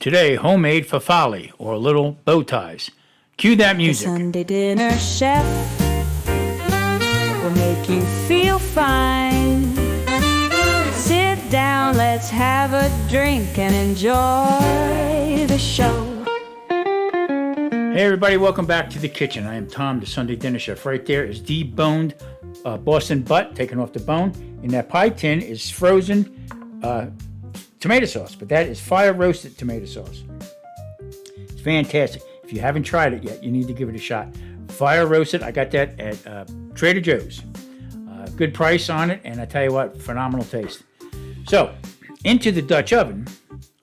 Today, homemade farfalle, or little bow ties. Cue that The music. Sunday dinner chef will make you feel fine. Sit down, let's have a drink and enjoy the show. Hey everybody, welcome back to the kitchen. I am Tom, the Sunday dinner chef. Right there is deboned Boston butt, taken off the bone. In that pie tin is frozen tomato sauce, but that is fire roasted tomato sauce. It's fantastic. If you haven't tried it yet, you need to give it a shot. Fire roasted, I got that at Trader Joe's. Good price on it, and I tell you what, phenomenal taste. So, into the Dutch oven,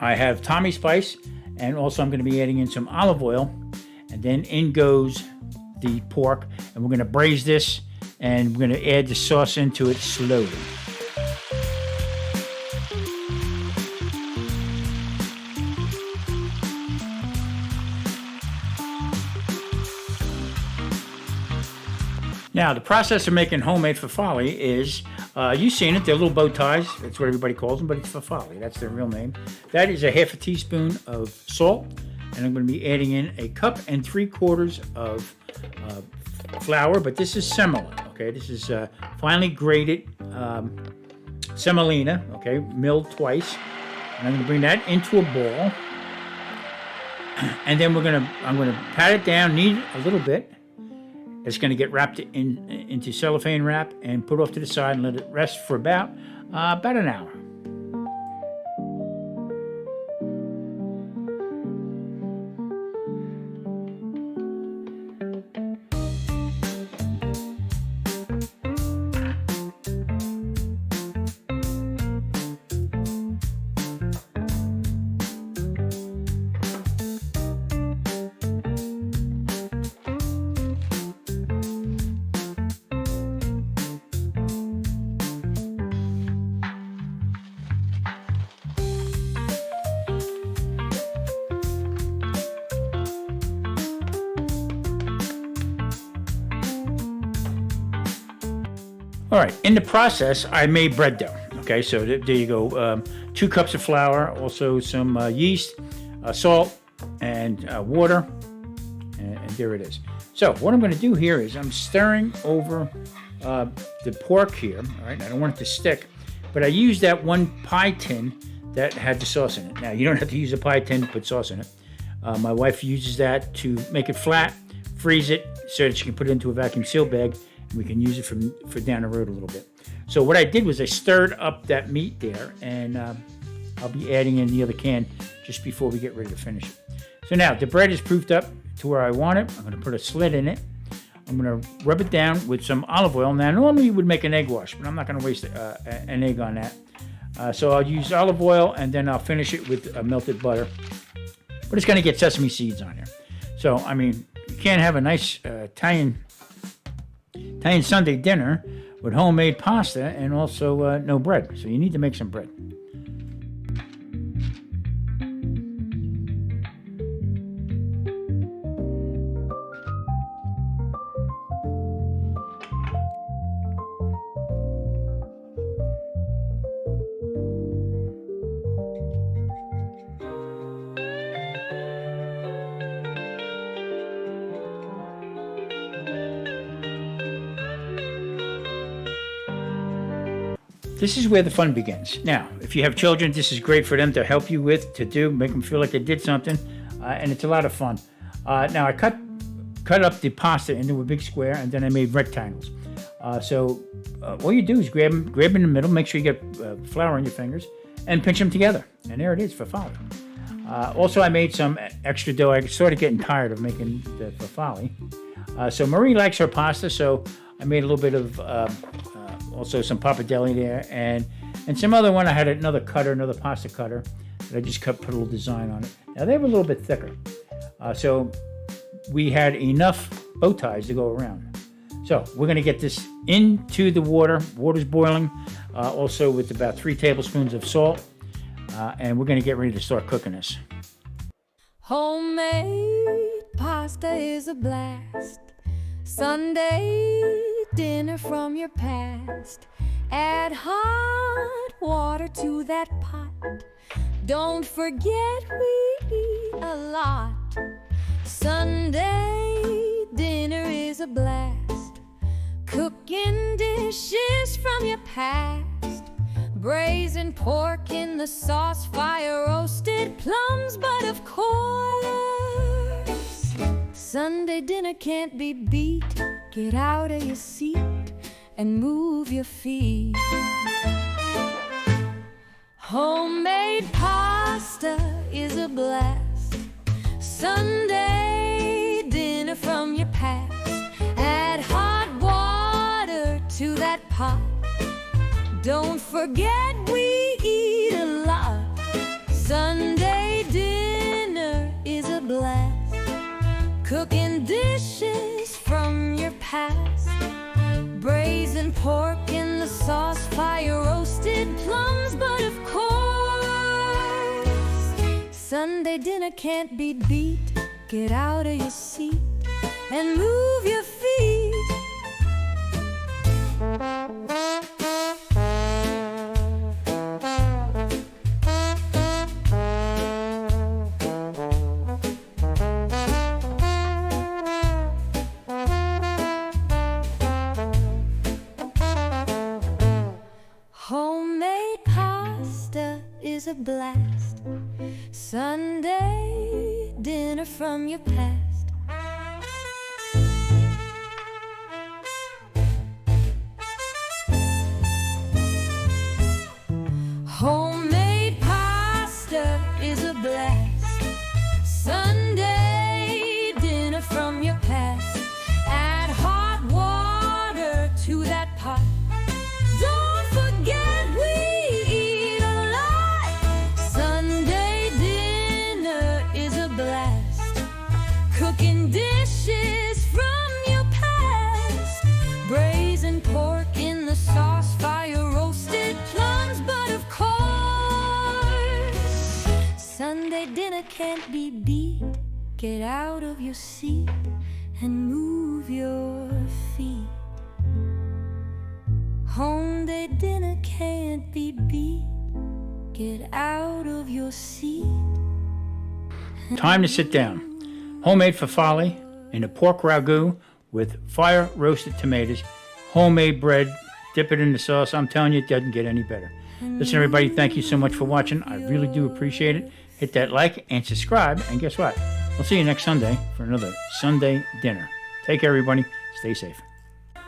I have Tommy spice, and also I'm going to be adding in some olive oil, and then in goes the pork, and we're going to braise this, and we're going to add the sauce into it slowly. Now, the process of making homemade farfalle is, you've seen it, they're little bow ties. That's what everybody calls them, but it's farfalle. That's their real name. That is a half a teaspoon of salt, and I'm going to be adding in 1 3/4 cups of flour, but this is semolina, okay? This is finely grated semolina, okay, milled twice. And I'm going to bring that into a bowl, and then I'm going to pat it down, knead it a little bit. It's going to get wrapped into cellophane wrap and put off to the side and let it rest for about an hour. All right, in the process, I made bread dough. Okay, so there you go. 2 cups of flour, also some yeast, salt, and water, and there it is. So what I'm going to do here is I'm stirring over the pork here. All right, I don't want it to stick, but I used that one pie tin that had the sauce in it. Now, you don't have to use a pie tin to put sauce in it. My wife uses that to make it flat, freeze it, so that she can put it into a vacuum seal bag. We can use it for down the road a little bit. So what I did was I stirred up that meat there, and I'll be adding in the other can just before we get ready to finish it. So now the bread is proofed up to where I want it. I'm going to put a slit in it. I'm going to rub it down with some olive oil. Now normally you would make an egg wash, but I'm not going to waste an egg on that. So I'll use olive oil, and then I'll finish it with melted butter. But it's going to get sesame seeds on there. So, I mean, you can't have a nice Italian Sunday dinner with homemade pasta and also no bread. So you need to make some bread. This is where the fun begins. Now, if you have children, this is great for them to help you with, make them feel like they did something, and it's a lot of fun. Now, I cut up the pasta into a big square, and then I made rectangles. So all you do is grab them in the middle, make sure you get flour on your fingers, and pinch them together. And there it is, farfalle. Also, I made some extra dough. I started getting tired of making the farfalle. So Marie likes her pasta, so I made a little bit of also some pappardelle there, and some other one. I had another pasta cutter that I just put a little design on it. Now they were a little bit thicker, so we had enough bow ties to go around. So we're going to get this into the water. Water's boiling, also with about 3 tablespoons of salt, and we're going to get ready to start cooking this. Homemade pasta is a blast. Sunday dinner from your past. Add hot water to that pot. Don't forget we a lot. Sunday dinner is a blast. Cooking dishes from your past. Braised pork in the sauce, fire roasted plums, but of course, Sunday dinner can't be beat. Get out of your seat and move your feet. Homemade pasta is a blast. Sunday dinner from your past. Add hot water to that pot. Don't forget we eat a lot. Sunday dinner is a blast. Cooking dishes from your past. Braised pork in the sauce, fire roasted plums, but of course, Sunday dinner can't be beat. Get out of your seat and move your feet. Homemade pasta is a blast. Sunday dinner from your past. Homemade pasta is a blast. Sunday dinner from your past. Add hot water to that pot. Don't forget we eat a lot. Sunday dinner is a blast. Cooking dishes from your past. Braised pork in the sauce, fire roasted plums, but of course, Sunday dinner can't be beat. Get out of your seat and move your feet. Homemade dinner can't be beat. Get out of your seat. Time to sit down. Homemade farfalle in a pork ragu with fire roasted tomatoes, homemade bread, dip it in the sauce. I'm telling you, it doesn't get any better. Listen, everybody, thank you so much for watching. I really do appreciate it. Hit that like and subscribe, and guess what? We'll see you next Sunday for another Sunday dinner. Take care, everybody. Stay safe.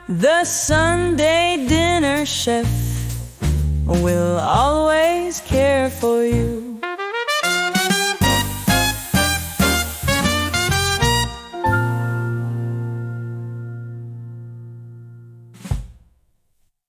The Sunday dinner chef will always care for you.